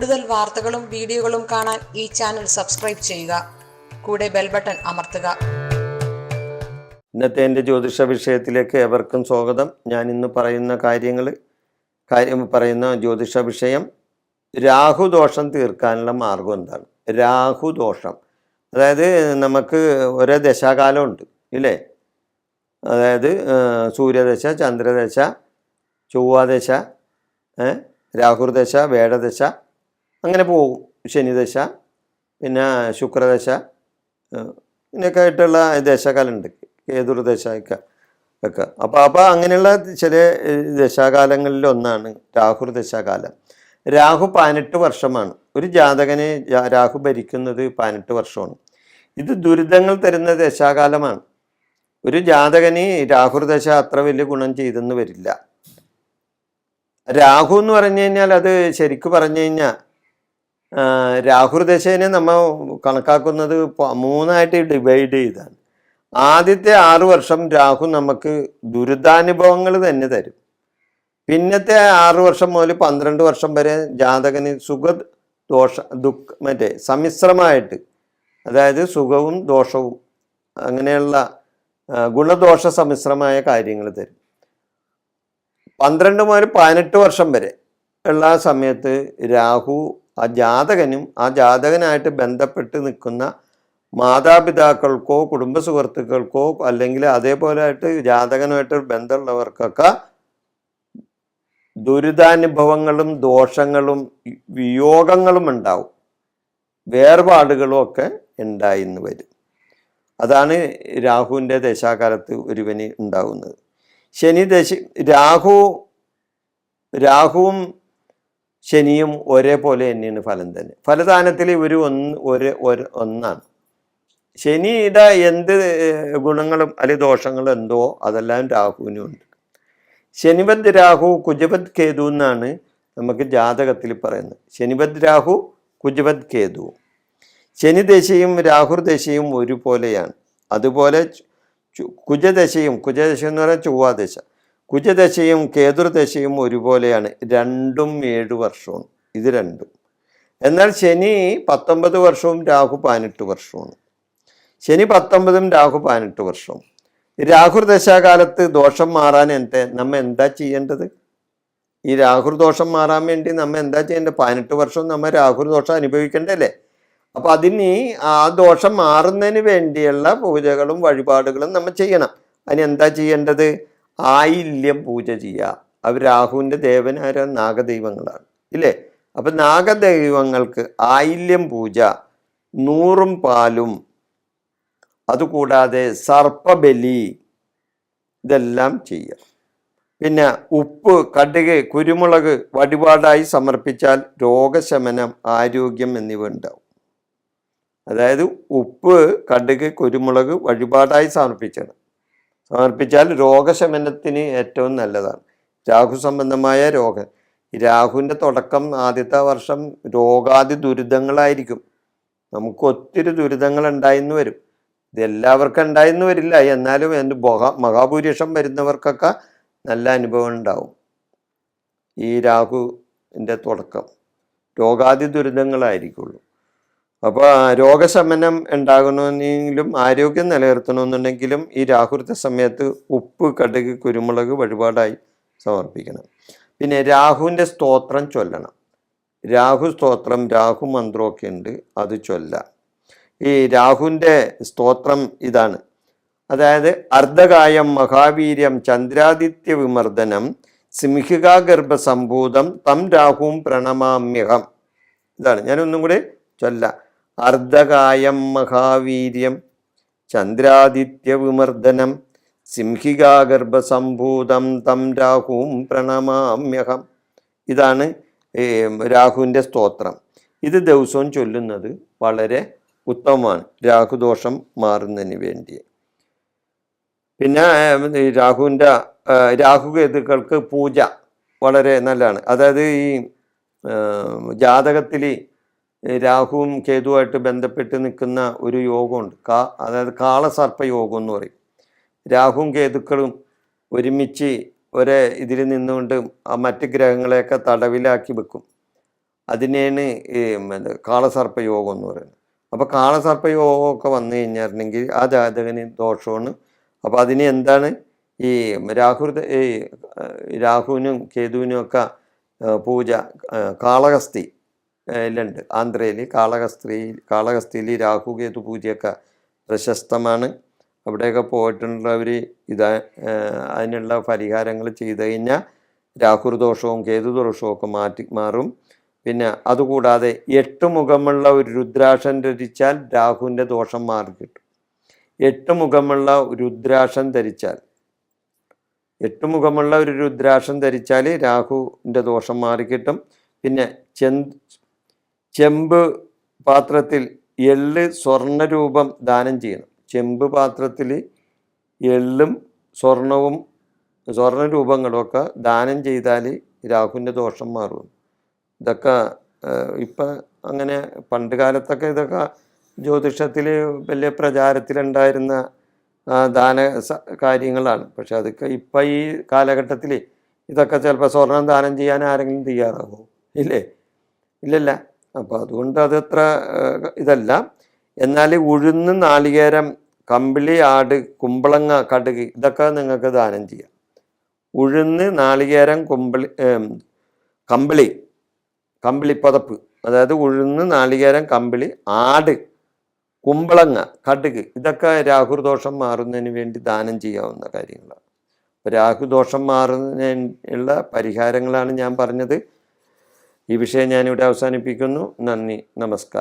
കൂടുതൽ വാർത്തകളും വീഡിയോകളും കാണാൻ ഈ ചാനൽ സബ്സ്ക്രൈബ് ചെയ്യുക. കൂടെ ബെൽ ബട്ടൺ അമർത്തുക. ഇന്നത്തെ എൻ്റെ ജ്യോതിഷ വിഷയത്തിലേക്ക് ഏവർക്കും സ്വാഗതം. ഞാൻ ഇന്ന് പറയുന്ന ജ്യോതിഷ വിഷയം രാഹുദോഷം തീർക്കാനുള്ള മാർഗം എന്താണ്. രാഹുദോഷം അതായത് നമുക്ക് ഒരേ ദശാകാലമുണ്ട് ഇല്ലേ. അതായത് സൂര്യദശ, ചന്ദ്രദശ, ചൊവ്വാദശ, രാഹുർദശ, വേഴദശ, അങ്ങനെ പോകും. ശനിദശ, പിന്നെ ശുക്രദശ, ഇതിനൊക്കെ ആയിട്ടുള്ള ദശാകാലമുണ്ട്. കേതുർദശ ഒക്കെ. അപ്പോൾ അങ്ങനെയുള്ള ചില ദശാകാലങ്ങളിൽ ഒന്നാണ് രാഹുർദശാകാലം. രാഹു 18 വർഷമാണ്. ഒരു ജാതകനെ രാഹു ഭരിക്കുന്നത് 18 വർഷമാണ്. ഇത് ദുരിതങ്ങൾ തരുന്ന ദശാകാലമാണ്. ഒരു ജാതകന് രാഹുർദശ അത്ര വലിയ ഗുണം ചെയ്തെന്ന് വരില്ല. രാഹു എന്ന് പറഞ്ഞു കഴിഞ്ഞാൽ അത് ശരിക്കും പറഞ്ഞു കഴിഞ്ഞാൽ രാഹുർദശേനെ നമ്മൾ കണക്കാക്കുന്നത് 3ആയിട്ട് ഡിവൈഡ് ചെയ്താണ്. ആദ്യത്തെ 6 വർഷം രാഹു നമുക്ക് ദുരിതാനുഭവങ്ങൾ തന്നെ തരും. പിന്നത്തെ 6 വർഷം മുതൽ 12 വർഷം വരെ ജാതകന് സമ്മിശ്രമായിട്ട്, അതായത് സുഖവും ദോഷവും അങ്ങനെയുള്ള ഗുണദോഷ സമ്മിശ്രമായ കാര്യങ്ങൾ തരും. 12 മുതൽ 18 വർഷം വരെ ഉള്ള സമയത്ത് രാഹു ആ ജാതകനും ആ ജാതകനായിട്ട് ബന്ധപ്പെട്ട് നിൽക്കുന്ന മാതാപിതാക്കൾക്കോ കുടുംബ സുഹൃത്തുക്കൾക്കോ അല്ലെങ്കിൽ അതേപോലെ ആയിട്ട് ജാതകനുമായിട്ട് ബന്ധമുള്ളവർക്കൊക്കെ ദുരിതാനുഭവങ്ങളും ദോഷങ്ങളും വിയോഗങ്ങളും ഉണ്ടാവും, വേർപാടുകളും ഒക്കെ ഉണ്ടായിന്ന് വരും. അതാണ് രാഹുവിൻ്റെ ദശാകാലത്ത് ഒരുവന് ഉണ്ടാകുന്നത്. രാഹുവും ശനിയും ഒരേപോലെ തന്നെയാണ് ഫലം തന്നെ. ഫലദാനത്തിൽ ഇവർ ഒന്നാണ്. ശനിയുടെ എന്ത് ഗുണങ്ങളും അല്ലെങ്കിൽ ദോഷങ്ങളും എന്തോ അതെല്ലാം രാഹുവിനും ഉണ്ട്. ശനിപത് രാഹു കുജപത് കേതു എന്നാണ് നമുക്ക് ജാതകത്തിൽ പറയുന്നത്. ശനിപത് രാഹു കുജപത് കേതു. ശനിദശയും രാഹുർദശയും ഒരുപോലെയാണ്. അതുപോലെ കുജദശ എന്ന് പറഞ്ഞാൽ ചൊവ്വാദശ, കുജദശയും കേതുർദശയും ഒരുപോലെയാണ്. രണ്ടും 7 വർഷവും ഇത് രണ്ടും. എന്നാൽ ശനി 19 വർഷവും രാഹു 18 വർഷവും. ശനി 19ഉം രാഹു 18 വർഷവും. രാഹുർദശാകാലത്ത് ദോഷം മാറാൻ നമ്മ എന്താ ചെയ്യേണ്ടത്? ഈ രാഹുർദോഷം മാറാൻ വേണ്ടി നമ്മ എന്താ ചെയ്യേണ്ടത്? 18 വർഷം നമ്മ രാഹുർദോഷം അനുഭവിക്കണ്ടല്ലേ. അപ്പൊ അതിന് ആ ദോഷം മാറുന്നതിന് വേണ്ടിയുള്ള പൂജകളും വഴിപാടുകളും നമ്മൾ ചെയ്യണം. അതിന് എന്താ ചെയ്യേണ്ടത്? ആയില്യം പൂജ ചെയ്യുക. അവർ രാഹുവിൻ്റെ ദേവനായ നാഗദൈവങ്ങളാണ് ഇല്ലേ. അപ്പൊ നാഗദൈവങ്ങൾക്ക് ആയില്യം പൂജ, 100 പാലും, അതുകൂടാതെ സർപ്പബലി, ഇതെല്ലാം ചെയ്യുക. പിന്നെ ഉപ്പ്, കടുക്, കുരുമുളക് വഴിപാടായി സമർപ്പിച്ചാൽ രോഗശമനം, ആരോഗ്യം എന്നിവ ഉണ്ടാവും. അതായത് ഉപ്പ്, കടുക്, കുരുമുളക് വഴിപാടായി സമർപ്പിച്ചാൽ രോഗശമനത്തിന് ഏറ്റവും നല്ലതാണ്. രാഹു സംബന്ധമായ രോഗം, രാഹുവിൻ്റെ തുടക്കം ആദ്യത്തെ വർഷം രോഗാദി ദുരിതങ്ങളായിരിക്കും. നമുക്ക് ഒത്തിരി ദുരിതങ്ങൾ ഉണ്ടായിന്ന് വരും. ഇതെല്ലാവർക്കും ഉണ്ടായിന്ന് വരില്ല, എന്നാലും മഹാഭൂരിഷം വരുന്നവർക്കൊക്കെ നല്ല അനുഭവം ഉണ്ടാവും. ഈ രാഹുവിൻ്റെ തുടക്കം രോഗാദി ദുരിതങ്ങളായിരിക്കുള്ളൂ. അപ്പോൾ രോഗശമനം ഉണ്ടാകണമെന്നെങ്കിലും ആരോഗ്യം നിലനിർത്തണമെന്നുണ്ടെങ്കിലും ഈ രാഹുർത്ത സമയത്ത് ഉപ്പ്, കടുക്, കുരുമുളക് വഴിപാടായി സമർപ്പിക്കണം. പിന്നെ രാഹുവിൻ്റെ സ്തോത്രം ചൊല്ലണം. രാഹു സ്തോത്രം, രാഹു മന്ത്രമൊക്കെ ഉണ്ട്, അത് ചൊല്ലാം. ഈ രാഹുവിൻ്റെ സ്തോത്രം ഇതാണ്. അതായത് അർദ്ധകായം മഹാവീര്യം ചന്ദ്രാദിത്യ വിമർദ്ദനം സിംഹികാഗർഭസംഭൂതം തം രാഹുവും പ്രണമാമ്യഹം. ഇതാണ്. ഞാനൊന്നും കൂടി ചൊല്ലാം. അർദ്ധകായം മഹാവീര്യം ചന്ദ്രാദിത്യ വിമർദ്ദനം സിംഹികാഗർഭസംഭൂതം തം രാഹുവും പ്രണമാമ്യഹം. ഇതാണ് രാഹുവിൻ്റെ സ്തോത്രം. ഇത് ദിവസവും ചൊല്ലുന്നത് വളരെ ഉത്തമമാണ് രാഹുദോഷം മാറുന്നതിന് വേണ്ടി. പിന്നെ രാഹുകേതുക്കൾക്ക് പൂജ വളരെ നല്ലതാണ്. അതായത് ഈ ജാതകത്തിൽ രാഹുവും കേതുവായിട്ട് ബന്ധപ്പെട്ട് നിൽക്കുന്ന ഒരു യോഗമുണ്ട്. അതായത് കാളസർപ്പ യോഗം എന്ന് പറയും. രാഹുവും കേതുക്കളും ഒരുമിച്ച് ഇതിൽ നിന്നുകൊണ്ട് മറ്റ് ഗ്രഹങ്ങളെയൊക്കെ തടവിലാക്കി വെക്കും. അതിനെയാണ് ഈ കാളസർപ്പ യോഗം എന്ന് പറയുന്നത്. അപ്പോൾ കാളസർപ്പ യോഗമൊക്കെ വന്നു കഴിഞ്ഞിട്ടുണ്ടെങ്കിൽ ആ ജാതകന് ദോഷമാണ്. അപ്പോൾ അതിന് എന്താണ് ഈ രാഹുവിനും കേതുവിനും ഒക്കെ പൂജ കാളഹസ്തി ലുണ്ട്. ആന്ധ്രയിൽ കാളഹസ്തിയിൽ രാഹു കേതു പൂജയൊക്കെ പ്രശസ്തമാണ്. അവിടെയൊക്കെ പോയിട്ടുള്ളവർ അതിനുള്ള പരിഹാരങ്ങൾ ചെയ്ത് കഴിഞ്ഞാൽ രാഹുദോഷവും കേതുദോഷവും ഒക്കെ മാറും. പിന്നെ അതുകൂടാതെ 8 മുഖമുള്ള ഒരു രുദ്രാക്ഷം ധരിച്ചാൽ രാഹുവിൻ്റെ ദോഷം മാറിക്കിട്ടും. 8 മുഖമുള്ള രുദ്രാക്ഷം ധരിച്ചാൽ 8 മുഖമുള്ള ഒരു രുദ്രാക്ഷം ധരിച്ചാൽ രാഹുവിൻ്റെ ദോഷം മാറിക്കിട്ടും. പിന്നെ ചെമ്പ് പാത്രത്തിൽ എള്ള് സ്വർണ്ണരൂപം ദാനം ചെയ്യണം. ചെമ്പ് പാത്രത്തിൽ എള്ളും സ്വർണ്ണരൂപങ്ങളുമൊക്കെ ദാനം ചെയ്താൽ രാഹുവിൻ്റെ ദോഷം മാറും. ഇതൊക്കെ ഇപ്പം അങ്ങനെ പണ്ട് കാലത്തൊക്കെ ഇതൊക്കെ ജ്യോതിഷത്തിൽ വലിയ പ്രചാരത്തിലുണ്ടായിരുന്ന ദാന കാര്യങ്ങളാണ്. പക്ഷെ അതൊക്കെ ഇപ്പം ഈ കാലഘട്ടത്തിൽ ഇതൊക്കെ ചിലപ്പോൾ സ്വർണം ദാനം ചെയ്യാൻ ആരെങ്കിലും തയ്യാറാകുമോ? ഇല്ലല്ല. അപ്പോൾ അതുകൊണ്ട് അതത്ര ഇതല്ല. എന്നാൽ ഉഴുന്ന്, നാളികേരം, കമ്പിളി, ആട്, കുമ്പളങ്ങ, കടുക് ഇതൊക്കെ നിങ്ങൾക്ക് ദാനം ചെയ്യാം. ഉഴുന്ന്, നാളികേരം, കമ്പിളിപ്പതപ്പ്, അതായത് ഉഴുന്ന്, നാളികേരം, കമ്പിളി, ആട്, കുമ്പളങ്ങ, കടുക് ഇതൊക്കെ രാഹുദോഷം മാറുന്നതിന് വേണ്ടി ദാനം ചെയ്യാവുന്ന കാര്യങ്ങളാണ്. അപ്പോൾ രാഹുദോഷം മാറുന്നതിനുള്ള പരിഹാരങ്ങളാണ് ഞാൻ പറഞ്ഞത്. ഈ വിഷയം ഞാനിവിടെ അവസാനിപ്പിക്കുന്നു. നന്ദി, നമസ്കാരം.